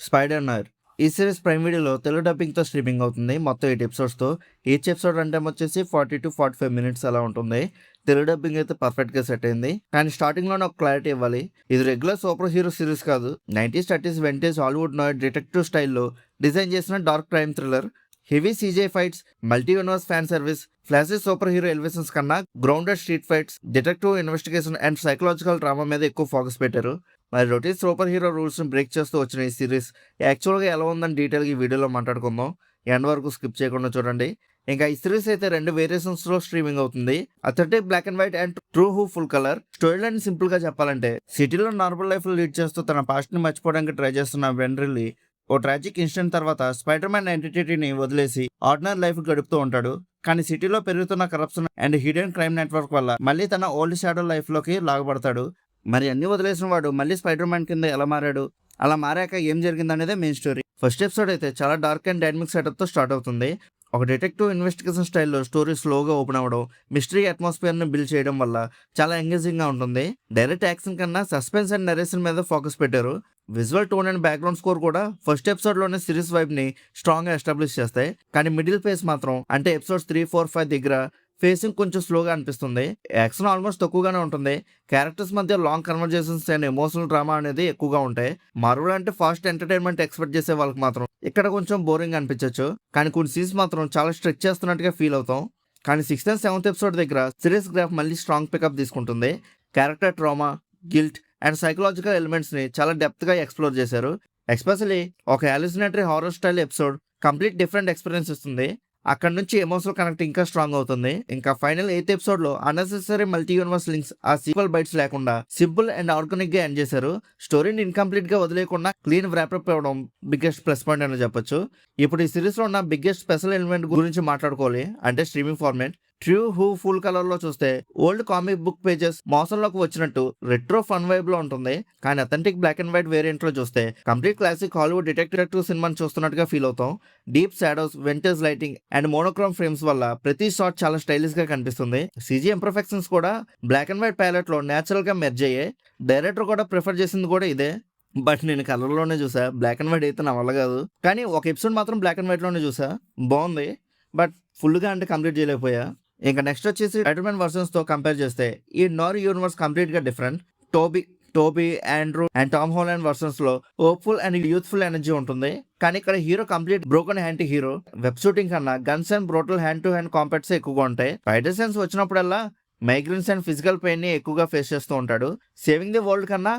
Spider నర్. ఈ series prime వీడియోలో Telugu డబ్బింగ్తో streaming అవుతుంది. మొత్తం 8 ఎపిసోడ్స్తో. ఈచ్ ఎపిసోడ్ రన్ టైం వచ్చేసి 40 to 45 మినిట్స్ అలా ఉంటుంది. తెలుగు డబ్బింగ్ అయితే పర్ఫెక్ట్గా సెట్ అయింది. కానీ స్టార్టింగ్లోనే ఒక క్లారిటీ ఇవ్వాలి. ఇది రెగ్యులర్ సూపర్ హీరో సిరీస్ కాదు. 90s 30s vintage Hollywood noir detective స్టైల్లో డిజైన్ చేసిన dark crime thriller. Heavy CG fights, multi universe fan service, flashy super hero elevations కన్నా grounded street fights, detective investigation and psychological drama మీద ఎక్కువ focus పెట్టారు. మరి routine super hero రూల్స్ని break చేస్తూ వచ్చిన ఈ సిరీస్ యాక్చువల్గా ఎలా ఉందని డీటెయిల్గా ఈ వీడియోలో మాట్లాడుకుందాం. ఎండ్ వరకు స్కిప్ చేయకుండా చూడండి. ఇంకా ఈ సిరీస్ అయితే 2 వేరియేషన్స్లో స్ట్రీమింగ్ అవుతుంది. Authentic black and white and true hue full colour. Story line సింపుల్గా చెప్పాలంటే, సిటీలో నార్మల్ లైఫ్లో లీడ్ చేస్తూ తన పాస్ట్ని మర్చిపోవడానికి ట్రై చేస్తున్న వెన్రిల్లీ ఓ ట్రాజిక్ ఇన్సిడెంట్ తర్వాత స్పైడర్ మ్యాన్ ఐడెంటిటీని వదిలేసి ఆర్డినరీ లైఫ్ గడుపుతూ ఉంటాడు. కానీ సిటీలో పెరుగుతున్న corruption and hidden crime network వల్ల మళ్ళీ తన ఓల్డ్ షాడో లైఫ్లోకి లాగబడతాడు. మరి అన్ని వదిలేసిన వాడు మళ్ళీ స్పైడర్ మ్యాన్ కింద ఎలా మారాడు, అలా మారాక ఏం జరిగిందనేదే మెయిన్ స్టోరీ. ఫస్ట్ ఎపిసోడ్ అయితే చాలా డార్క్ అండ్ డైనమిక్ సెటప్తో స్టార్ట్ అవుతుంది. ఒక డిటెక్టివ్ ఇన్వెస్టిగేషన్ స్టైల్లో స్టోరీ స్లోగా ఓపెన్ అవ్వడం, మిస్టరీ అట్మాస్ఫియర్ని బిల్డ్ చేయడం వల్ల చాలా ఎంగేజింగ్గా ఉంటుంది. డైరెక్ట్ యాక్షన్ కన్నా సస్పెన్స్ అండ్ నరేషన్ మీద ఫోకస్ పెట్టారు. Visual tone and background score కూడా ఫస్ట్ ఎపిసోడ్లోనే సిరీస్ వైబ్ని స్ట్రాంగ్గా ఎస్టాబ్లిష్ చేస్తాయి. కానీ మిడిల్ ఫేస్ మాత్రం, అంటే ఎపిసోడ్స్ 3, 4, 5 దగ్గర ఫేసింగ్ కొంచెం స్లోగా అనిపిస్తుంది. యాక్షన్ ఆల్మోస్ట్ తక్కువగానే ఉంటుంది. క్యారెక్టర్స్ మధ్య long conversations and emotional drama అనేది ఎక్కువగా ఉంటాయి. మార్వెల్ అంటే ఫాస్ట్ ఎంటర్టైన్మెంట్ ఎక్స్పెక్ట్ చేసే వాళ్ళకి మాత్రం ఇక్కడ కొంచెం బోరింగ్ అనిపించవచ్చు. కానీ కొన్ని సీన్స్ మాత్రం చాలా స్ట్రెచ్ చేస్తున్నట్టుగా ఫీల్ అవుతాం. కానీ 6th and 7th ఎపిసోడ్ దగ్గర సిరీస్ గ్రాఫ్ మళ్ళీ స్ట్రాంగ్ పికప్ తీసుకుంటుంది. Character trauma, guilt and psychological ఎలిమెంట్స్ని చాలా డెప్త్గా ఎక్స్ప్లోర్ చేశారు. ఎస్పెషల్లీ ఒక hallucinatory horror style episode complete different experience ఇస్తుంది. అక్కడ నుంచి ఎమోషనల్ కనెక్ట్ ఇంకా స్ట్రాంగ్ అవుతుంది. ఇంకా ఫైనల్ 8th ఎపిసోడ్ లో అన్నెసెసరీ మల్టీ యూనివర్స్ లింక్స్, ఆ సీక్వెల్ బైట్స్ లేకుండా సింపుల్ అండ్ ఆర్గానిక్ గా ఎండ్ చేశారు. స్టోరీని ఇన్కంప్లీట్ గా వదిలేకుండా క్లీన్ వ్రాపప్ అవ్వడం బిగ్గెస్ట్ ప్లస్ పాయింట్ అని చెప్పొచ్చు. ఇప్పుడు ఈ సిరీస్ లో ఉన్న బిగ్గెస్ట్ స్పెషల్ ఎలిమెంట్ గురించి మాట్లాడుకోవాలి, అంటే streaming format. True hue full colour లో చూస్తే ఓల్డ్ కామిక్ బుక్ పేజెస్ మోసంలోకి వచ్చినట్టు రెట్రో ఫన్ వైబ్ లో ఉంటుంది. కానీ authentic black and white variant లో చూస్తే కంప్లీట్ క్లాసిక్ హాలీవుడ్ డిటెక్టివ్ సినిమాని చూస్తున్నట్టుగా ఫీల్ అవుతాం. Deep shadows, vintage lighting and monochrome frames వల్ల ప్రతి షాట్ చాలా స్టైలిష్ గా కనిపిస్తుంది. సీజీ ఇంపర్ఫెక్షన్స్ కూడా బ్లాక్ అండ్ వైట్ ప్యాలెట్ లో నేచురల్ గా మెర్జ్ అయ్యాయి. డైరెక్టర్ కూడా ప్రిఫర్ చేసింది కూడా ఇదే. బట్ నేను కలర్లోనే చూసా, బ్లాక్ అండ్ వైట్ అయితే నా వల్ల కాదు. కానీ ఒక ఎపిసోడ్ మాత్రం బ్లాక్ అండ్ వైట్ లోనే చూసా, బాగుంది. బట్ ఫుల్గా అంటే కంప్లీట్ చేయలేకపోయా. ఇంకా నెక్స్ట్ వచ్చేసి స్పైడర్ మ్యాన్ వర్షన్స్ తో కంపేర్ చేస్తే ఈ నార్ యూనివర్స్ కంప్లీట్ గా different. Tobey, Andrew and Tom Holland versions లో హోప్ఫుల్ అండ్ యూత్ఫుల్ ఎనర్జీ ఉంటుంది. కానీ ఇక్కడ hero complete broken anti hero. Web shooting కన్నా guns and brutal hand to hand combats ఎక్కువగా ఉంటాయి. స్పైడర్ సెన్స్ వచ్చినప్పుడల్లా మైగ్రెన్స్ అండ్ ఫిజికల్ పెయిన్ ని ఎక్కువగా ఫేస్ చేస్తూ ఉంటాడు. సేవింగ్ ది వరల్డ్ కన్నా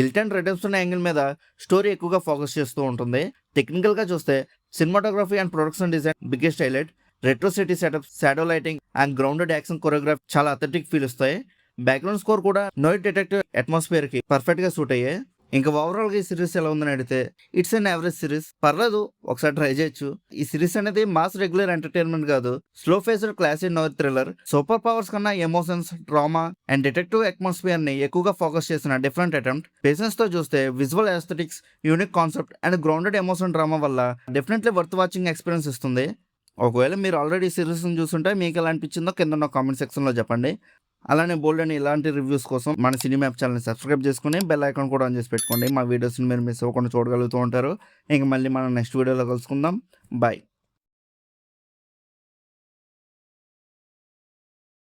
గిల్ట్ అండ్ రిడెంప్షన్ యాంగిల్ మీద స్టోరీ ఎక్కువగా ఫోకస్ చేస్తూ ఉంటుంది. టెక్నికల్ గా చూస్తే cinematography and production design biggest highlight. Retro city setup, shadow lighting and grounded action choreograph చాలా అథెంటిక్ ఫీల్ ఇస్తాయి. బ్యాక్గ్రౌండ్ స్కోర్ కూడా నోయిట్ డిటెక్టివ్ అట్మాస్ఫియర్ కి పర్ఫెక్ట్ గా సూట్ అయ్యాయి. ఇంకా ఓవరాల్ గా ఈ సిరీస్ ఎలా ఉందని అడిగితే ఇట్స్ అన్ యావరేజ్ సిరీస్. పర్లేదు, ఒకసారి ట్రై చేయొచ్చు. ఈ సిరీస్ అనేది మాస్ రెగ్యులర్ ఎంటర్టైన్మెంట్ కాదు, slow paced classic noir thriller. Super powers కన్నా emotions, drama and detective atmosphere ని ఎక్కువగా ఫోకస్ చేసిన డిఫరెంట్ అటెంప్ట్. పేషెన్స్ తో చూస్తే visual aesthetics, unique concept and grounded emotion drama వల్ల డెఫినెట్లీ వర్త్ వాచింగ్ ఎక్స్పీరియన్స్ ఇస్తుంది. ఒకవేళ మీరు ఆల్రెడీ సిరీస్ని చూస్తుంటే మీకు ఎలా అనిపించిందో కింద నా కామెంట్ సెక్షన్లో చెప్పండి. అలానే బోల్డ్ అని ఇలాంటి రివ్యూస్ కోసం మన సినీ మ్యాప్ ఛానల్ని సబ్స్క్రైబ్ చేసుకుని బెల్ ఐకాన్ కూడా ఆన్ చేసి పెట్టుకోండి. మా వీడియోస్ని మీరు మిస్ అవ్వకుండా చూడగలుగుతూ ఉంటారు. ఇంక మళ్ళీ మనం నెక్స్ట్ వీడియోలో కలుసుకుందాం. బాయ్.